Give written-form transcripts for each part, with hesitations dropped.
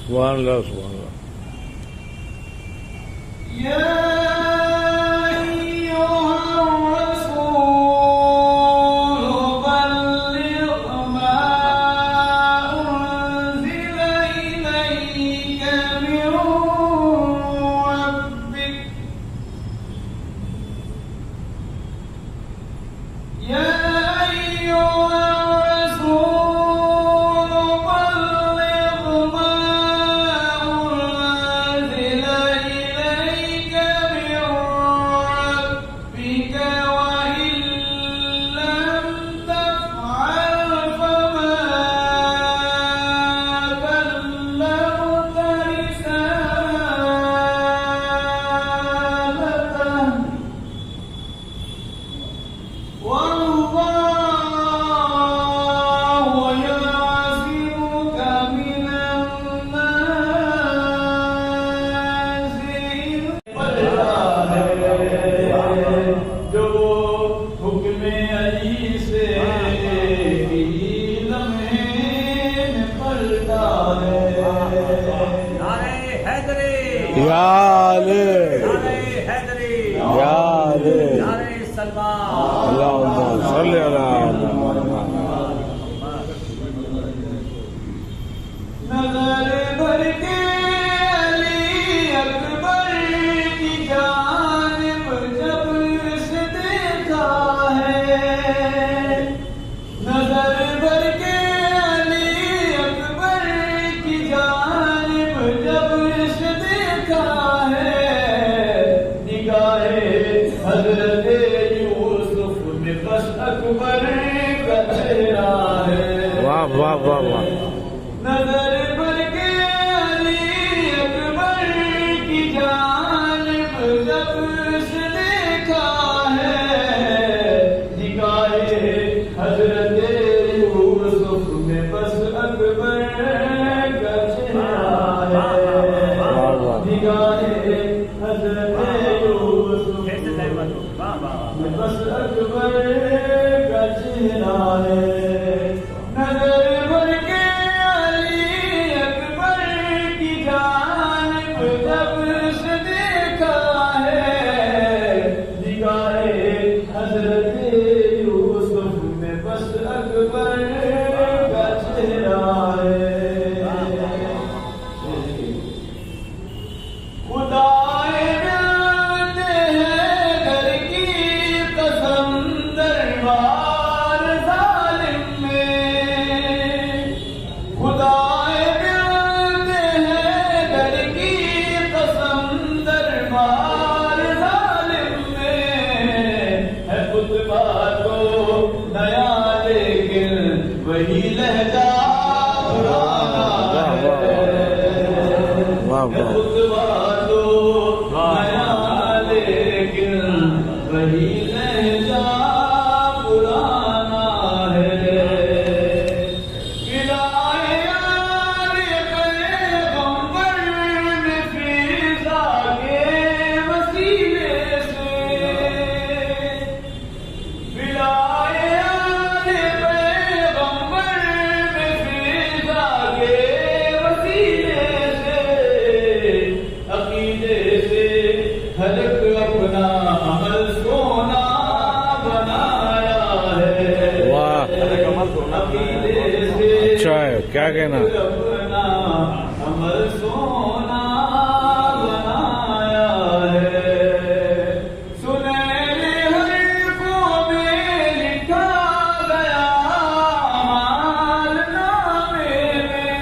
सुभान अल्लाह। वाह वाह वाह वाह। नजर भर के अली अकबर की जानिब जब से देखा है, निगाहे हजरत यूसुफ में बस अकबर का चेहरा है, निगाहे हजरत यूसुफ में बस अकबर का चेहरा है। वही लहजा पुराना है, खुतबा तो नया लेकिन वही लहजा पुराना है। गिलाए यार पैगंबर ने फिजा के वसीले से, गिलाए अपना अमल सोना बनाया है। वाह, अच्छा है, क्या कहना। अपना अमल सोना बनाया है, सुनहरे हर्फों में लिखा गया मालनामे में,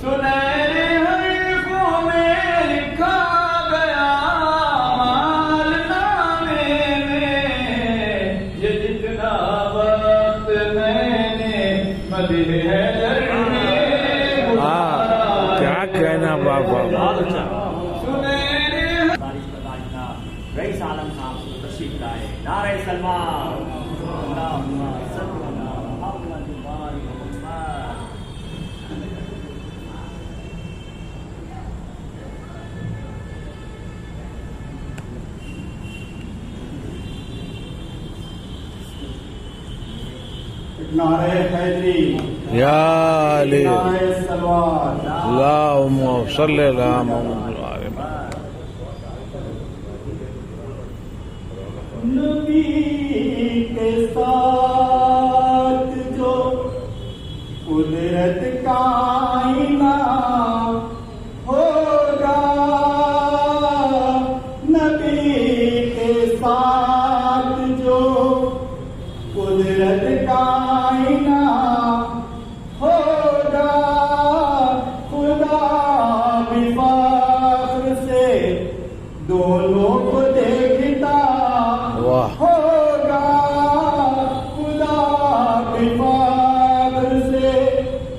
सुनहरे हर्फों में लिखा क्या कहना बाबा। रईस आलम साहब तशरीफ लाए। नारे सलमान। नारे हैदरी या अली नारे सलवार अल्लाहुम्मा सल्ली अला मुहम्मद नबी के साथ जो कुदरत कायना होगा, नबी के साथ जो कुदरत कायना होगा, खुदा भी फख्र से दोनों को देखता होगा, खुदा भी फख्र से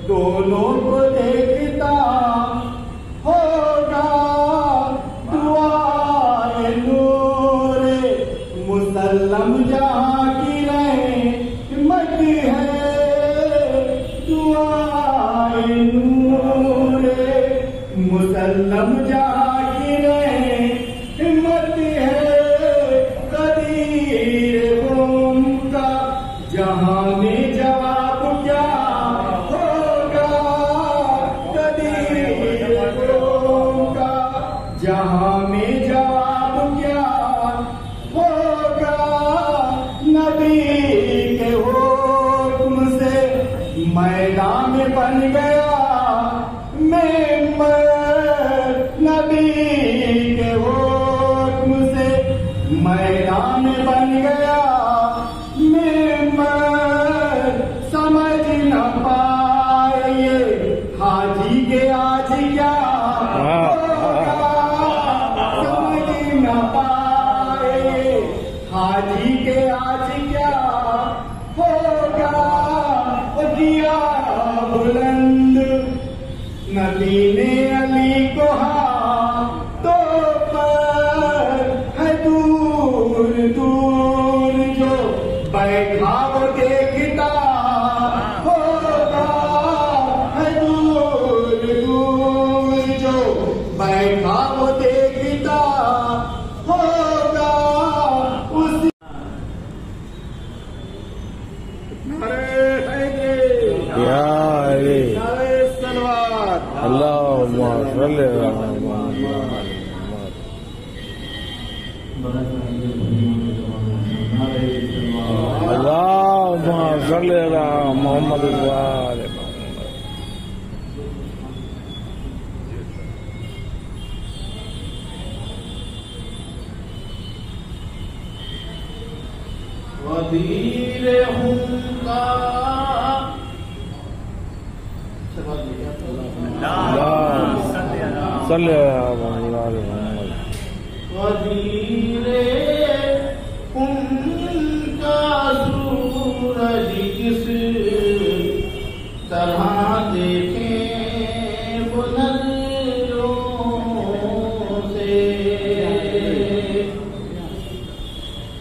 दोनों को देखता होगा। दुआए नूरे मुसल्लम जहाँ की रहमत है, दुआए नूरे मुसल्लम जहाँ की रहमत है। कदीर का जहाँ में जवाब क्या होगा, कदीर का जहाँ में जवाब क्या होगा। नबी के हुक्म से मैदान बन गया मेंबर, नबी के हुक्म से मैदान बन गया मेंबर। समझ न पाए हाजी के आज क्या होगा, समझ न पाए हाजी के आज क्या होगा। वो किया बुलंद नबी ने अली को हाथों पर, है दूर दूर जो बैठा वो देखता होगा, है दूर दूर जो बैठा वो देखता होगा। उसी नारे हैदरी या अली नारे सलवार अल्लाहुम्मा सल्ली अला मुहम्मद अल्लाहुम्मा सल्ली अला मुहम्मद व आले मुहम्मद। वजीर हुंका सल्ली अला मुहम्मद व आले मुहम्मद। वजीर उनका सूरज किस तरह देखे बुलंदों से,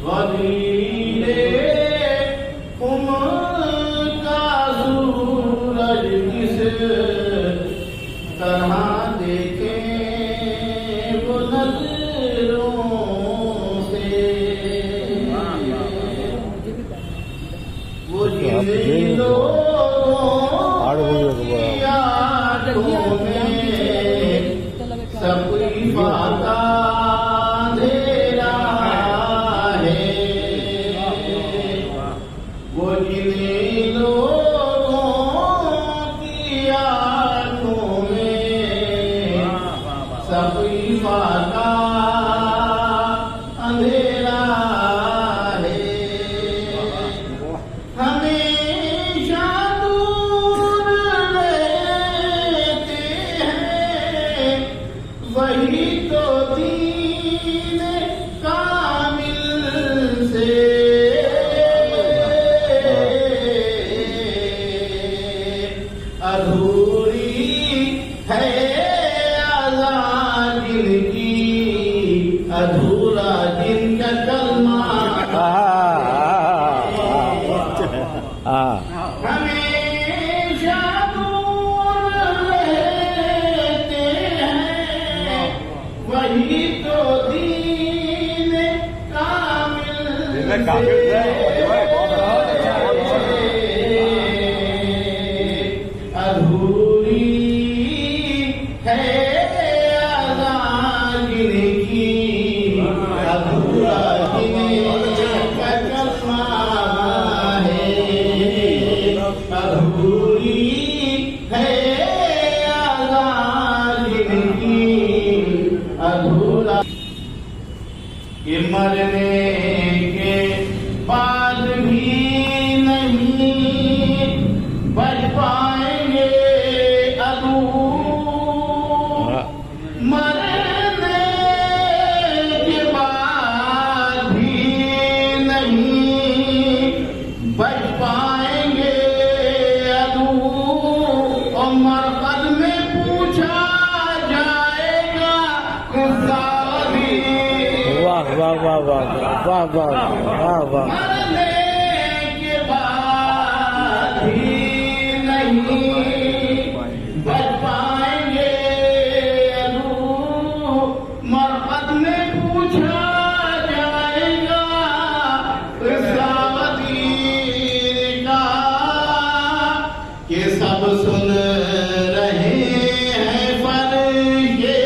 वजीर उनका सूरज किस तरह देखे बुलंदों से। वो जिन लोगों की आंखों में सब इफाका अंधेरा है, वो जिन लोगों की आंखों में सब इफाका अंधेरा है। हमेशा दूर रहते हैं वही तो दीन कामिल से, अधूरी है आज़ाद जिनकी, अधूरा जिनका कलमा। हमेशा दूर रहते हैं वही तो दीन कामिल से। पाएंगे अदू मरने के बाद भी नहीं बच पाएंगे अदू और मरकत में पूछा जाएगा खुदावंदी वाह वाह वाह वाह वाह वाह वाह वाह मरने के बाद भी नहीं बच पाएंगे अदू मरकत में पूछा जाएगा खुदावंदी का कि सब सुन रहे हैं पर ये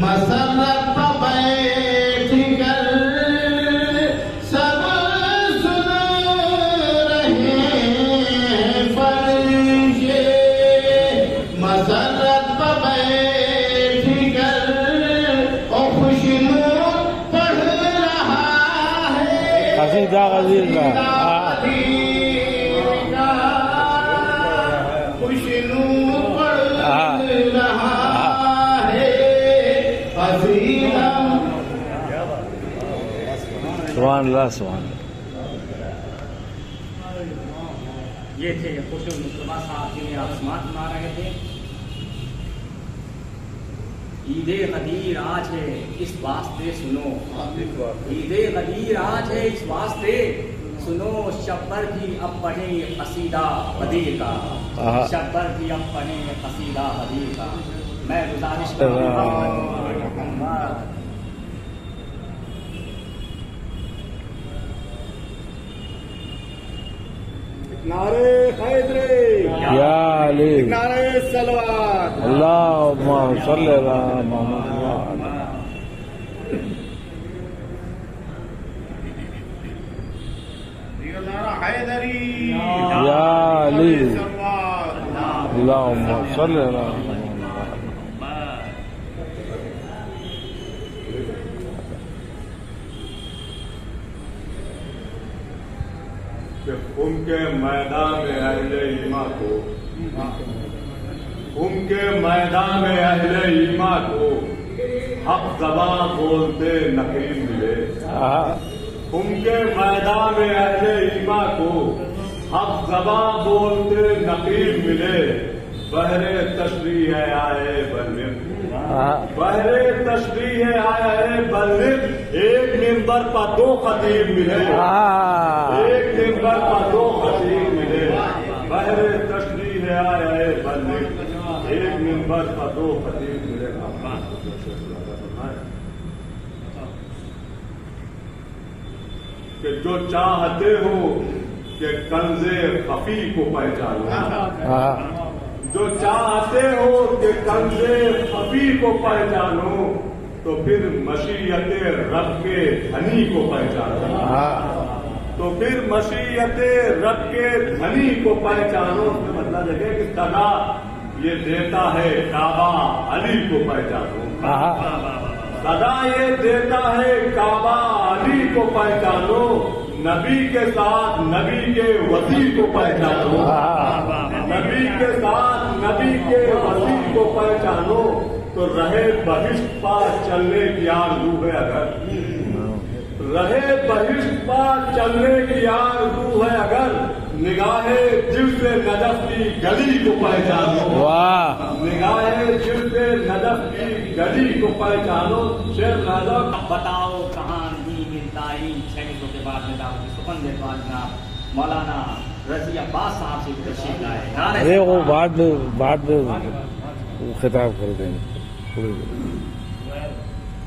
मसरत पर बैठ कर सब सुन रहे हैं पर ये मसरत पर बैठ कर और खुशनूर पढ़ रहा है कसीदा कसीदा खुशनूर पढ़ रहा है कसीदा सुभान अल्लाह सुभान ये थे खुशबू मुस्तफा साहब जिन्हें आप समात सुना रहे थे। ईदे गदीर आज है इस वास्ते सुनो, ईदे गदीर आज है इस वास्ते सुनो, शब्बर भी अब पढ़ेंगे कसीदा बदीर का, शब्बर भी अब पढ़ेंगे कसीदा बदीर का। मैं गुजारिश करूंगा नारे हैदरी, या अली नारे सलवात, अल्लाहुम्मा सल्ली अला मुहम्मद नारा हैदरी या अली सलवात अल्लाहुम्मा सल्ली अला मुहम्मद कि उनके मैदान में अहले ईमा को, उनके मैदान में अहले ईमा को हक ज़बां बोलते नकीब मिले, उनके मैदान में अहले ईमा को हक ज़बां बोलते नकीब मिले। बहरे तशरीह आए बल्लिम, बहरे तशरीह आए बल्लिम, एक मिंबर पर दो खतीब मिले, एक मिंबर पर दो खतीब मिले। बहरे तशरीह आए बल्लिम, एक मिंबर पर दो खतीब मिले। कि जो चाहते हो कि कंज़े खफी को पहचानो, जो चाहते हो कि कंज़े खफी को पहचानो, तो फिर मशीयते रब के धनी को पहचानो, तो फिर मशीयते रब के धनी को पहचानो। इसका मतलब है कि सदा ये देता है काबा अली को पहचानो, सदा ये देता है काबा अली को पहचानो। नबी के साथ नबी के वसी को पहचानो, नबी के साथ नबी के वसी को पहचानो। तो रहे बहिश्त पार चलने की आरज़ू है अगर, रहे बहिश्त पार चलने की आरज़ू है अगर, निगाहे दिल से नजफ की गली को पहचानो, निगाहे दिल से नजफ की गली को पहचानो। शेर नजफ बताओ कहाँ नहीं मिलता इन 6 के बाद में दाऊद सुपन देवाजना मौलाना रजी अब्बास साहब से तशरीफ लाए। अरे वो बाद में वो खिताब कर देंगे।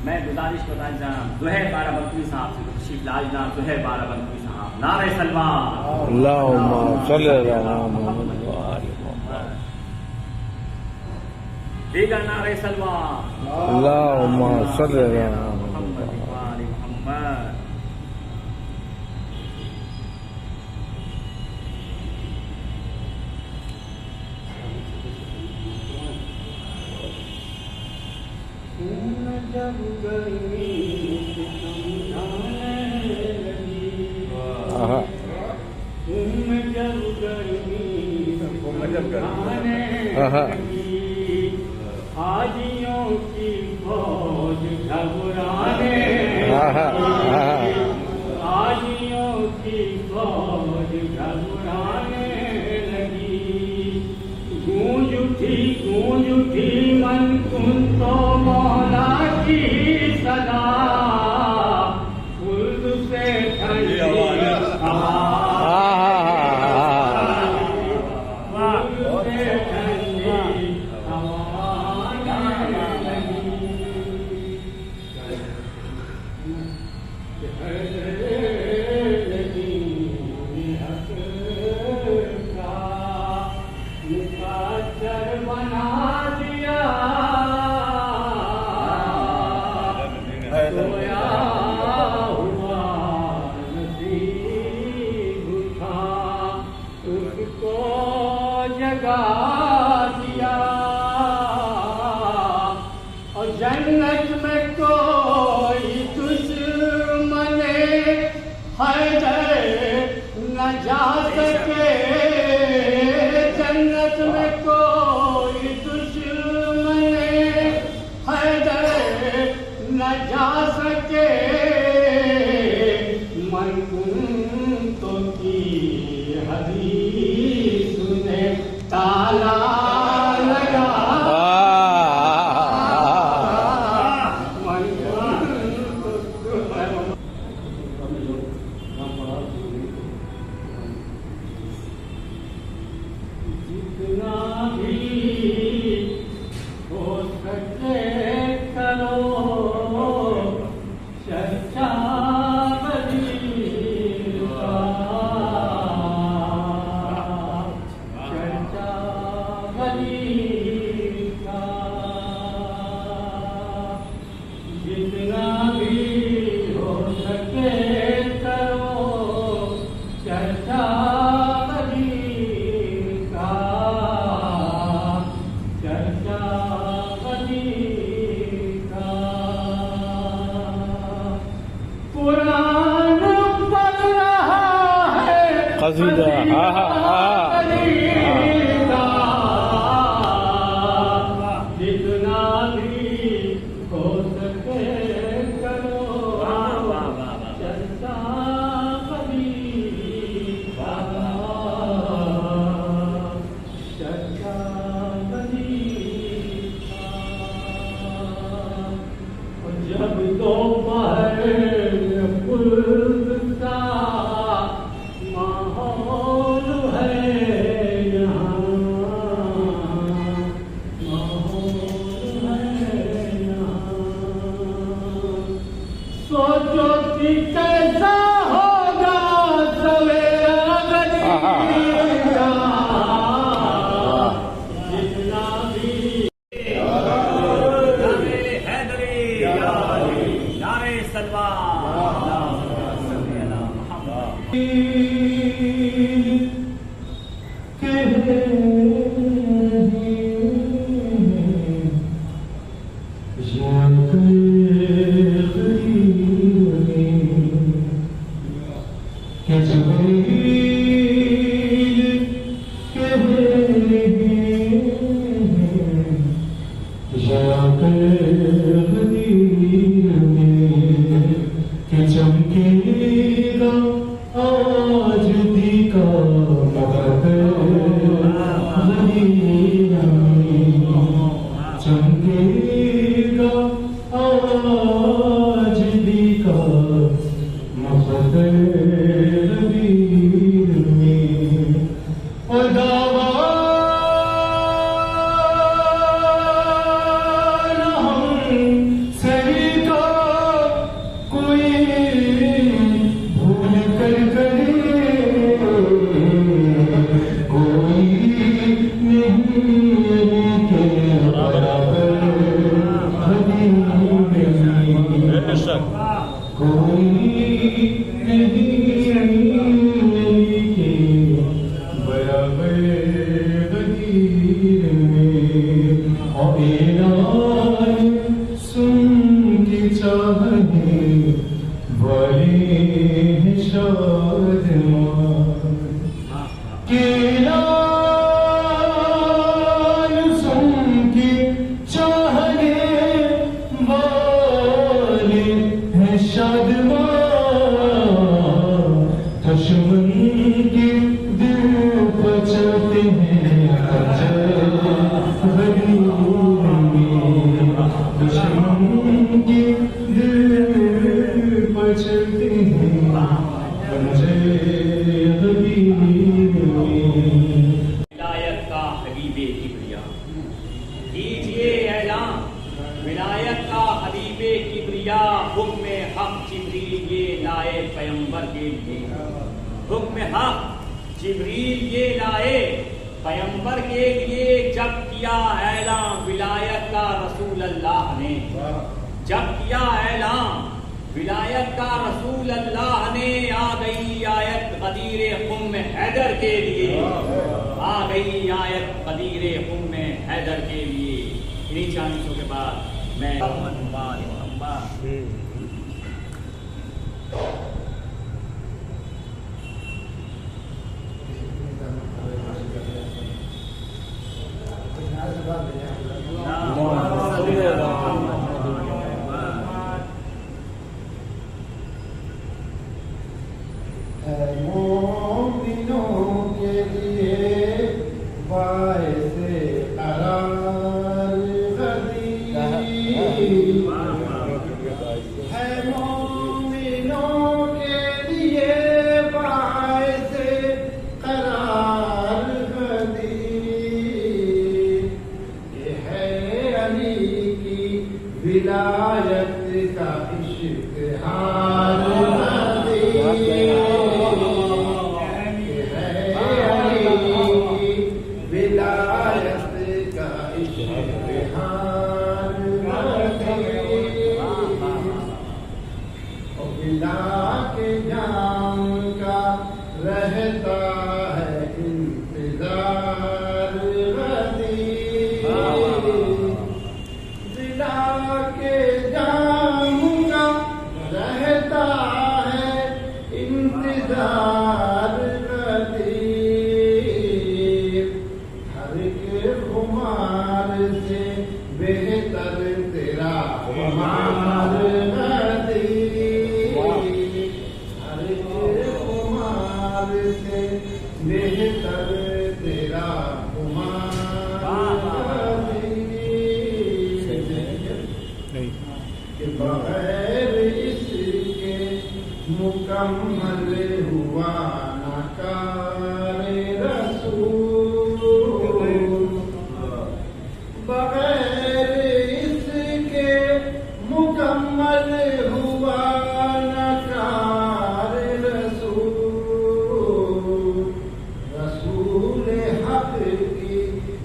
मैं गुजारिश करता जनाब ज़ुहैर बाराबंकी साहब से तशरीफ लाए, जनाब ज़ुहैर बाराबंकी साहब। नारे सलमान, अल्लाहुम्मा सल्ली अला मुहम्मद व आलि मुहम्मद। दीगर नारे सलमान, अल्लाहुम्मा सल्ली अला मोहम्मद व आलि मोहम्मद। जब गर्मी आहा तुम जब गर्मी हाजियों की फौज घबराने हाजियों की फौज घबराने लगी। गूंज उठी मन कुन तो मौला की सदा खुल्द से ठंडी हवा बना दिया सोया हुआ नसीब था उसको जगा दिया। और जन्नत में कोई दुश्मन हैदर न जा सके जन्नत में कोई दुश्मन हैदर न जा सके। मन तो की हदीस ने ताला लगा मन जितना भी हो सके करो चर्चा वलीद का चर्चा वलीद का। जितना भी हो सके करो चर्चा कसीदा जितना भी हो सके करो चर्चा वलीदा चर्चा वलीदा। जब दोपहर खुल्द सा माहौल है यहाँ माहौल है यहाँ। सोचो कि कैसा होगा सवेरा गलीचा जितना भी नारे चमकेगा आज दी का चमकेगा आज दी का और दावा बराबर हैं दुश्मन के दिल पर चलते हैं विलायत का हबीबे किबरिया कीजिए ऐलान विलायत का हबीबे किबरिया हुक्म हक जिब्रील ये लाए पैगंबर के लिए हुक्म हक जिब्रील ये लाए पैगंबर के लिए जब किया ऐलान विलायत का रसूल अल्लाह ने जब किया ऐलान विलायत का रसूल अल्लाह ने आ गई आयत कदीर उम्म हैदर के लिए आ गई आयत कदीर उम्म हैदर के लिए। इन्हीं चालीसों के बाद मैं मोमिनों के लिए बाइसे करार गदी है मोमिनों के लिए बाइसे करार गदी ये है अली की विलायत का इश्तिहार के जाम का रहता है इंतजार दिला के जाम का रहता है इंतजार हर के खुमार से बेहतर तेरा खुमार से बेहतर तेरा के बगैर इसके मुकम्मल हुआ न कारे रसूल बगैर इसके मुकम्मल हुआ न कारे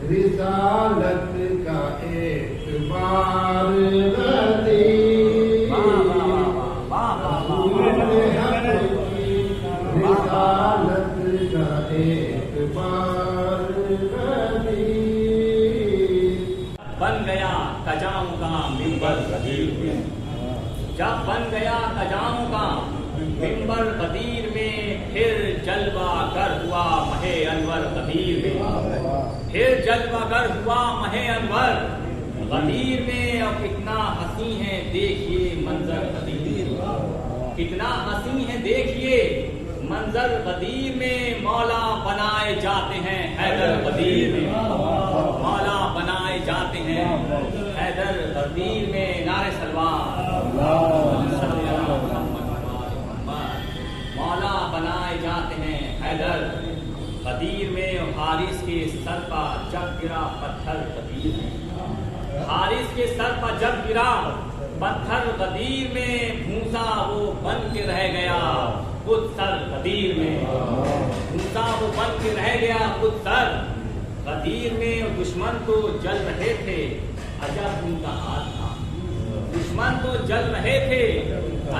रिसालत का एतबार रिसालत का एतबार बन गया कजाम का मिंबर कदीर में जब बन गया कजाम का मिंबर कदीर में फिर जलवा कर हुआ महे अनवर कदीर में फिर जलवा कर हुआ महे अनवर कदीर में। अब कितना हसी है देखिए मंजर कदीर कितना हसी है देखिए मंजर कदीर में मौला बनाए जाते हैं हैदर कदीर में मौला बनाए जाते हैं हैदर कदीर में। नारे सलवार मौला बनाए जाते हैं हैदर कदीर में। हारिस के सर पर जब गिरा पत्थर कदीर में हारिस के सर पर जब गिरा पत्थर कदीर में भूसा वो बन के रह गया खुद सर कदीर में भूसा वो बन के रह गया खुद सर कदीर में। दुश्मन तो जल रहे थे अजब उनका हाल था दुश्मन तो जल रहे थे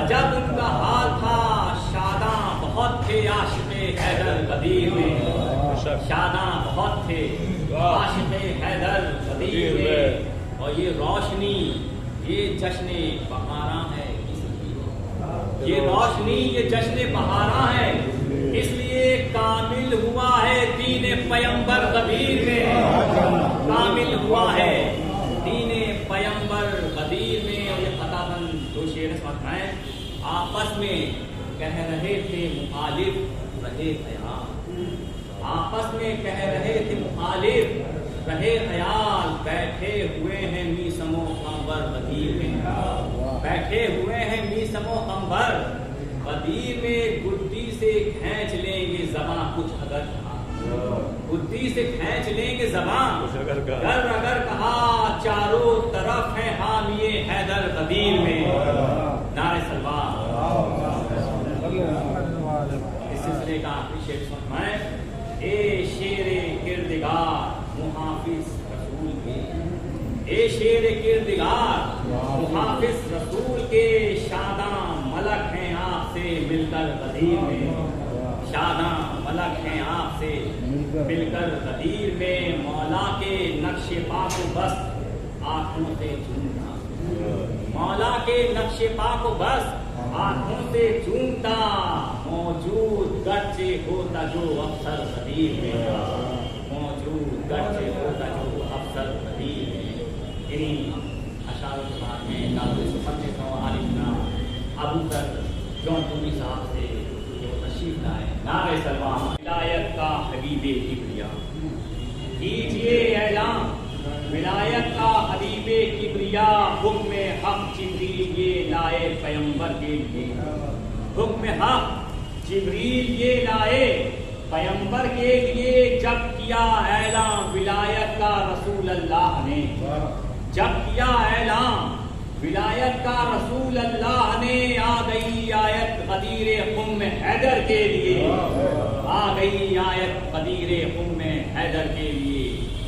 अजब उनका हाल था। शादा बहुत थे आशिक़े हैदर कदीर में शादा बहुत थे आशिक़े हैदर कदीर में। और ये रोशनी ये जश्न बहारा है ये रोशनी ये जश्न बहारा है इसलिए कामिल हुआ है दीन पैगंबर कदीर में कामिल हुआ है दीन पैगंबर कदीर में। और ये खताबन दो शेर है आपस में कह रहे थे मुखालिफ रहे बयान आपस में कह रहे थे मुखालिफ, रहे ख्याल बैठे हुए हैं मीसमो कंबर बदीर में, बैठे हुए हैं मीसमो कंबर बदीर में, गुड्डी से खींच लेंगे ज़बां कुछ अगर कहा, गुड्डी से खींच लेंगे ज़बां गर अगर कहा, चारों तरफ है हामिए हैदर कदीर में। नारे सलवार। इस सिलसिले का आखिरी शेर फरमाए, ए शेरे किरदिगार मुहाफिज रसूल के, ए शेरे किरदिगार मुहाफिज रसूल के, शादां मलक हैं आपसे मिलकर कदीर में, शादां मलक हैं आपसे मिलकर कदीर में, मौला के नक्शे पाको बस आंखों से झूमता, मौला के नक्शे पाको बस आंखों से झूमता, मौजूद गर्चे होता जो अफसर कदीर में, मौजूद गर्चे होता जो अफसर कदीर में। इन्हीं अशारों के बाद में दारुल सुफन आलिमना अबू कर जौनपुरी साहब से जो तशरीफ लाए। नारे सलमान। विलायत का हबीबे किबरिया कीजिए ऐलान, विलायत का हबीबे किबरिया, हुक्म हक जिब्रील ये लाए पैगंबर के लिए, हुक्म हक जिब्रील ये लाए पैगंबर के लिए, जब किया ऐलान विलायत का रसूल अल्लाह ने, जब किया ऐलान विलायत का रसूल अल्लाह ने, आ गई आयत कदीर उम्म हैदर के लिए, आ गई आयत कदीर उम्म हैदर के लिए।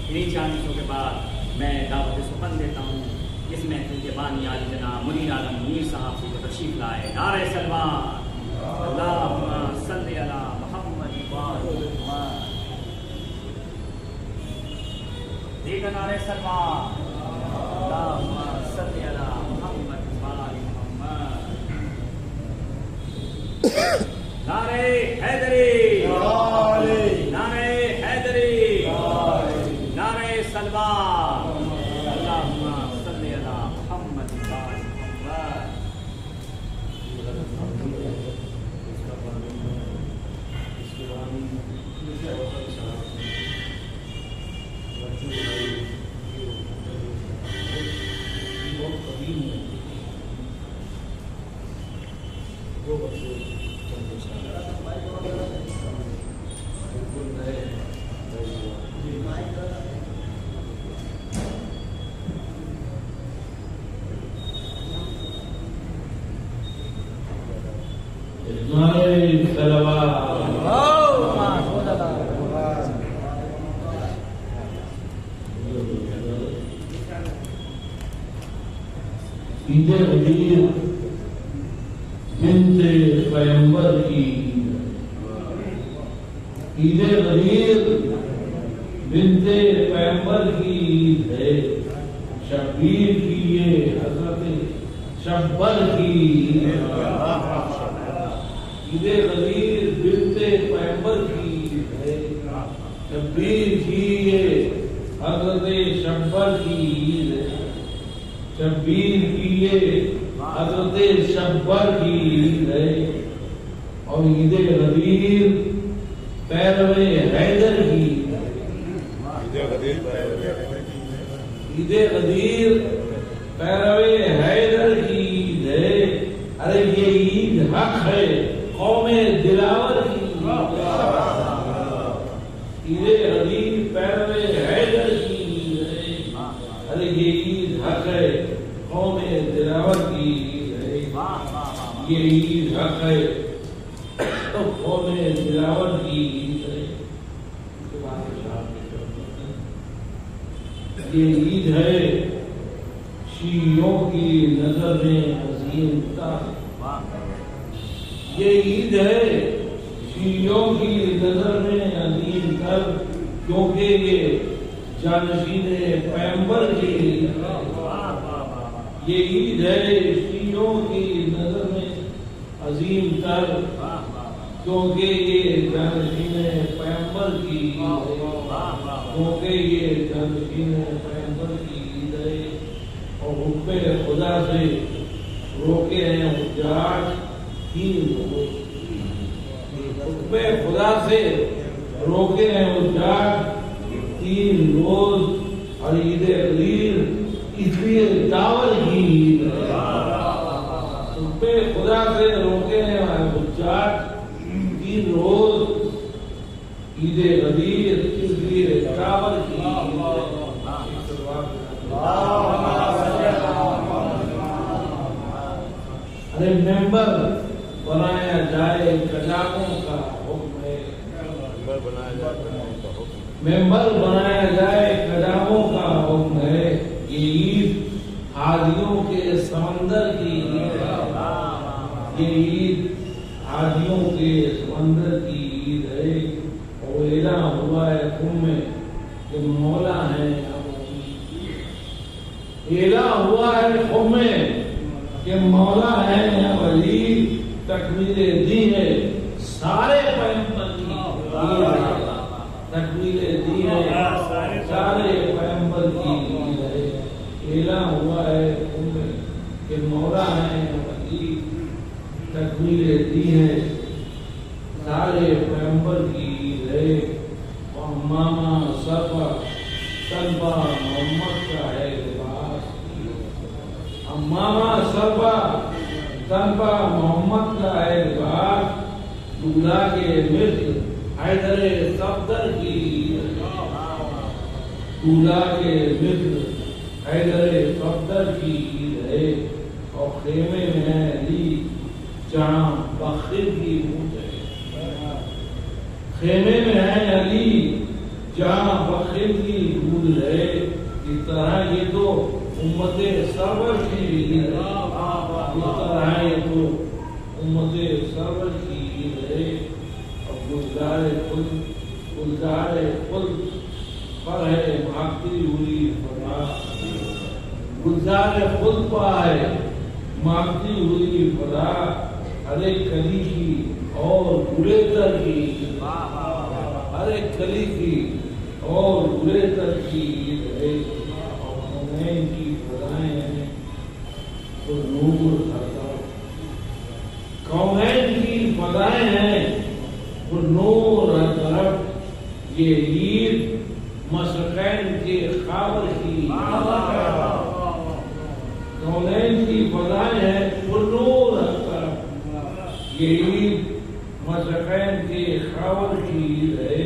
इन्हीं चांदों के बाद मैं दावत सुपन देता हूँ इस महफिल के बानी आली जनाब मुनीर आलम मीर साहब से तशरीफ लाए। नारे सलमान। अल्लाहुम्मा सल्ली अला मुहम्मद व मुहम्मद। देखा नारे सलमान। अल्लाहुम्मा सल्ली अला मुहम्मद व मुहम्मद। नारे हैदरी, नारे हैदरी, नारे सलमान। अल्लाहुम्मा सल्ली अला मुहम्मद व मुहम्मद। ईद गदीर बिन्ते पैगंबर की, ईद गदीर बिन्ते पैगंबर की ईद है, शब्बीर की ये हजरत शब्बर की ईद गदीर बिन्ते पैगंबर की ईद है, शब्बीर की ये हजरत शब्बर की ईद है, शब्बीर की ये हजरत शब्बर की ईद है, और ईद गदीर पैरवे हैदर की ईद गदीर पैरवे हैदर की ईद है। अरे ये ईद हक है कौमे दिलावर की, ईद गदीर पैरवे हैदर की ईद है। अरे ये ईद हक है कौमे दिलावर की ईद है, ये ईद हक है तो कौमे दिलावर की ईद है। ये ईद है शीयों की नजर में अजीम तर, ये ईद है शीयों की नजर में अजीम तर, क्योंकि ये जानशीने पैगंबर की ईद है। ये ईद है शीयों की नजर में अजीम तर, क्योंकि ये जानशीने पैगंबर की ईद है, क्योंकि ये जानशीने पैगंबर की ईद है। और हुक्मे खुदा से रोके हैं हुज्जाज 3 लोग, हुक्मे खुदा से रोके हैं उजाड़ 3 रोज और ईद गदीर इसलिए दावत की ईद है। पे खुदा से रोके हैं उजाड़ 3 रोज ईद गदीर इसलिए दावत की ईद है। अरे मेंबर बनाया जाए कजाकों का हुक्म है। मेंबर बनाया जाए कजाकों का हुक्म है। ये ईद हाजियों के समंदर की ईद है। ये ईद हाजियों के समंदर की ईद है। और ऐलान हुआ है हुक्म में कि मौला है। ऐलान हुआ है हुक्म में कि मौला है या वली। तकमीलें दी है सारे पैगंबर की तकमीलें दी है सारे पैगंबर की ऐलान हुआ है कि मौला है या वली। तकमीलें दी है सारे पैगंबर की है। और मामा सफा तलबा मोहम्मद का है लिबास। मामा सफा तलबा मोहम्मद का है लिबास। दूल्हा के मित्र हैदरे सफदर की दूल्हा के मित्र हैदरे सफदर की ईद है। और खेमे में है अली जहां बखर की मूत है। खेमे में है अली जहां बखर की दूध है। इस तरह ये तो उम्मते सरवर की ईद है। इस तरह ये तो उम्मते सरवर की ईद है। और गुलजारे खुद पर है भागती हुई फदा। गुलजारे खुद पर है मांगती हुई फदा। हरे कली की और बुरे तर की हरे कली की और बुरे तर की ईद है। और कौनैन की फदाएं हैं तो नूर हरता। कौनैन की फदाएं हैं वो नूर हर तरफ। ये ईद मशरक़ैन के खाबर की कौनैन की फदाएं हैं वो नूर हर तरफ। ये ईद मशरक़ैन के खाबर की ईद है।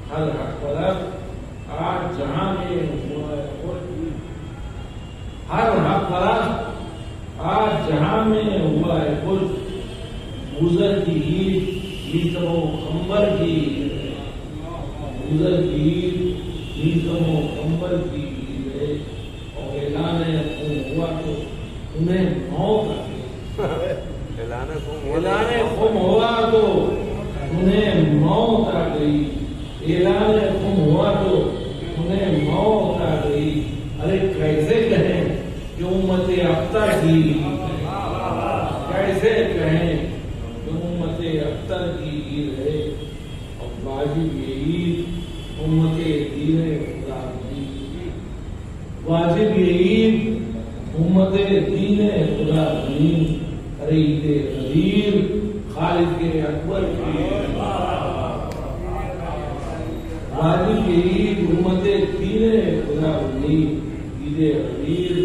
हर तरफ आज जहां में हुआ है हर तरफ आज जहां में हुआ है कुछ गुजर की ईद मीतमो खंबर की गुजर की ईद मीतमो खंबर की ईद है। और ऐलान हुआ तो उन्हें मौत ऐलान हुआ तो उन्हें मौत आ गई। ऐलान हुआ तो उन्हें मौत आ गई। अरे कैसे कहें कि उम्मते अख्तर की कैसे कहें कि उम्मते अख्तर की ईद है। और वाजिब ये ईद उम्मते दीने खुदा की वाजिब ये ईद उम्मते दीने खुदा की। अरे ईद गदीर खालिद के अकबर की वाजिब ये ईद उम्मते दीने खुदा की। ईद गदीर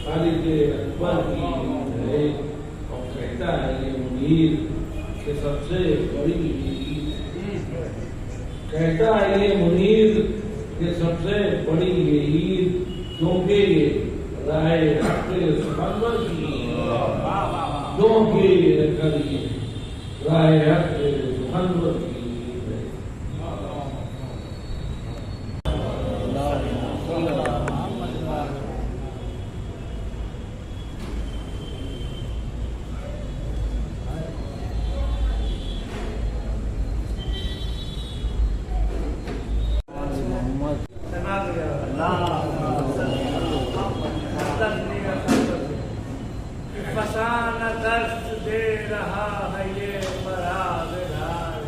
खालिद के अकबर की है। और कहता है ये मुनीर कि सबसे बड़ी ईद कहता है ये मुनीर कि सबसे बड़ी ये ईद क्योंकि ये राय हक सुखनवर की क्योंकि ये राय हक सुखनवर की फसाना दर्द दे रहा है ये परागदार।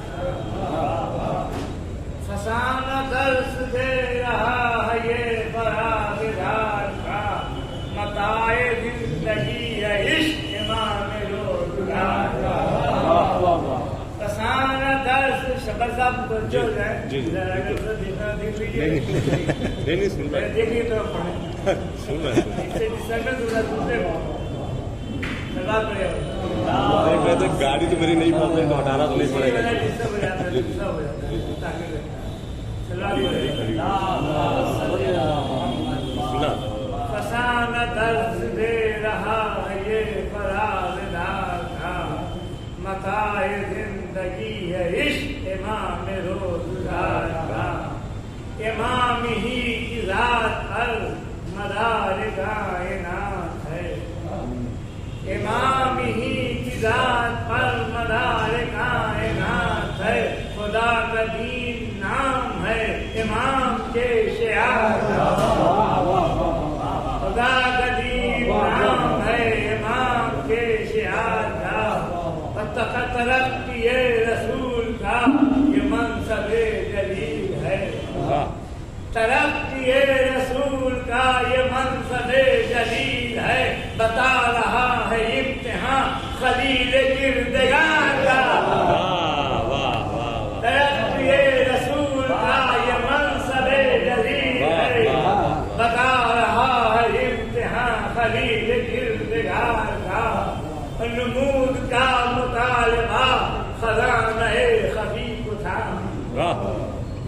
फसाना दर्द दे रहा है ये परागदार। शब्बर साहब तो जो जाए देखना देख लीजिए नहीं सुन रहा देखिए तो पढ़े सुन रहा इससे डिस्टर्बेंस हो रहा है दूसरे लगा पड़ेगा है तो गाड़ी तो मेरी नहीं पड़ती तो हटाना तो नहीं पड़ेगा डिस्टर्ब हो जाता है डिस्टर्ब हो जाता है ताकि चला पड़ेगा सुना फसाना दर्द दे रहा है ये फराज़दार का मताए जिंदगी है इश्क इमाम रोज़गार का इमाम ही की ज़ात पर मदार कायनात है इमाम ही की ज़ात पर मदार कायनात है खुदा का दीन नाम है इमाम के शिआर का खुदा का दीन नाम है इमाम के शिआर का तरक्की रसूल का ये मनसब जलील है तरक्की रसूल का ये मनसब जलील है बता रहा है इम्तिहान खलील किरदगार का तरक्की रसूल का ये मनसब जलील है बता रहा है इम्तिहान खलील किरदगार का नमूद का मुतालबा खजाना खफी को था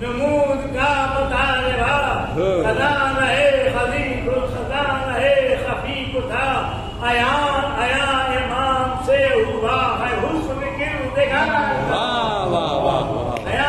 नमूद का मुतालबा खजाना खफी को था आया इमाम से हुआ है हुस्न किरदगार आया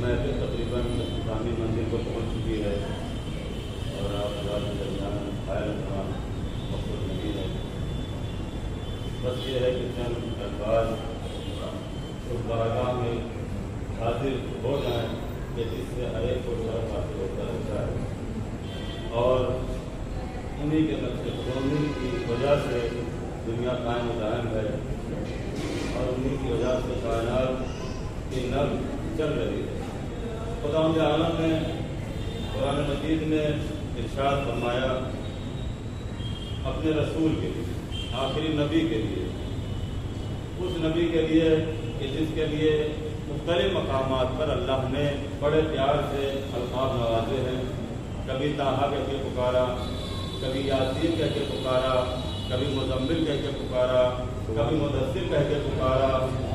महफिल तकरीबन इस्लामी मंदिर को पहुंच चुकी है और आप रात के दरमियान फायर मकसूद नहीं है बस ये है कि चंद अल्फाज उस बारगाह में हाजिर हो जाएं कि जिससे हर एक को शरफ हासिल होता रहता है और उन्हीं के नक्शे की वजह से दुनिया कायम दायम है और उन्हीं की वजह से कायनात की नब्ज़ चल रही है। खुदा आलम ने कुरान मजीद में इरशाद फरमाया अपने रसूल के लिए आखिरी नबी के लिए उस नबी के लिए कि जिसके लिए मुख्तलिफ मकामात पर अल्लाह ने बड़े प्यार से अल्फाज नवाजे हैं। कभी ताहा कह के पुकारा, कभी यासीन कह के पुकारा, कभी मुज़म्मिल कह के पुकारा, कभी मुदस्सिर कह के पुकारा,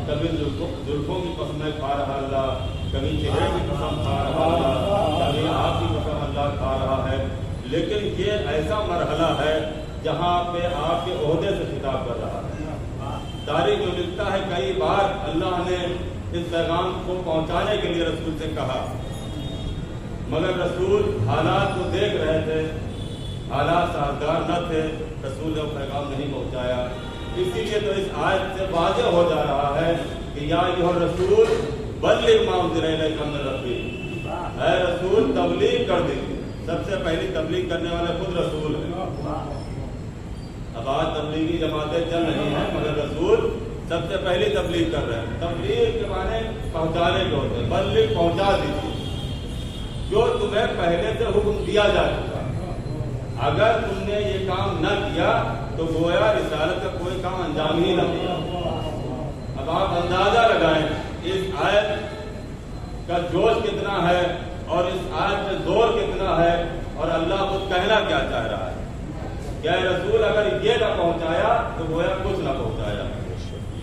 कभी जुल्फों की कसमें खा रहा अल्लाह, कभी चेहरे की कसम खा रहा अल्लाह, कभी आँख की कसम अल्लाह खा रहा है। लेकिन ये ऐसा मरहला है जहाँ पे आपके ओहदे से खिताब कर रहा है। तारीख में लिखता है कई बार अल्लाह ने इस पैगाम को पहुँचाने के लिए रसूल से कहा, मगर रसूल हालात को देख रहे थे, हालात साजगार न थे, रसूल ने वो पैगाम नहीं पहुँचाया। इसीलिए तो इस आयत से वाज़ेह हो जा रहा है कि या अय्युहर रसूल बल्लिग़ मा उनज़िला इलैका मिन रब्बिक, ऐ रसूल तबलीग कर दीजिए। सबसे पहली तबलीग करने वाले खुद रसूल हैं। अब आज तबलीगी जमातें चल रही हैं मगर रसूल सबसे पहली तबलीग कर रहे हैं। तबलीग के माने पहुँचाने के होते हैं। बल्लिग़ पहुँचा दीजिए जो तुम्हें पहले से हुक्म दिया जा चुका। अगर तुमने ये काम न किया तो गोया रिसालत का कोई काम अंजाम ही न दिया। अब आप अंदाजा लगाएं इस आयत का जोश कितना है और इस आयत में जोर कितना है और अल्लाह खुद कहना क्या चाह रहा है। क्या रसूल अगर ये न पहुंचाया तो गोया कुछ न पहुंचाया।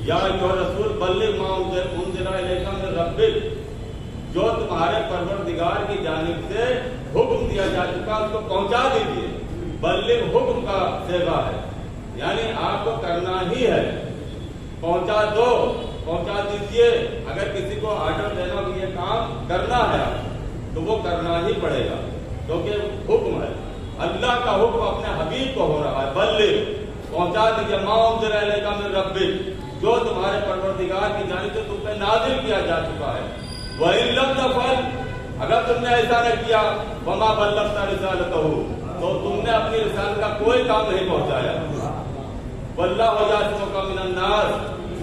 या जो रसूल बल्लिग़ मा उनज़िला इलैका मिन रब्बिक, जो तुम्हारे परवरदिगार की जानिब से हुक्म दिया जा चुका उसको पहुंचा दीजिए। बल्लिग़ हुक्म का सेवा है, यानी आपको करना ही है। पहुंचा दो, पहुंचा दीजिए। अगर किसी को ऑर्डर देना भी ये काम करना है तो वो करना ही पड़ेगा, क्योंकि हुक्म है, अल्लाह का हुक्म अपने हबीब को हो रहा है। बल्ले पहुंचा दीजिए माउंजर का मिन रब्बिक, जो तुम्हारे परवरदिगार की जानिब से तुम पे नाजिल किया जा चुका है। वह लम तफअल, अगर तुमने ऐसा न किया, वमा बल्लगता रिसालतहू, तो तुमने अपनी रिसालत का कोई काम नहीं पहुंचाया। वल्लाहु यासिमुका मिनन नास,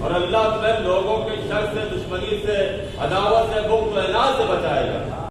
और अल्लाह तुम्हें लोगों के शर से, दुश्मनी से, अदावत से, बुग़्ज़ व इनाद से बचाएगा।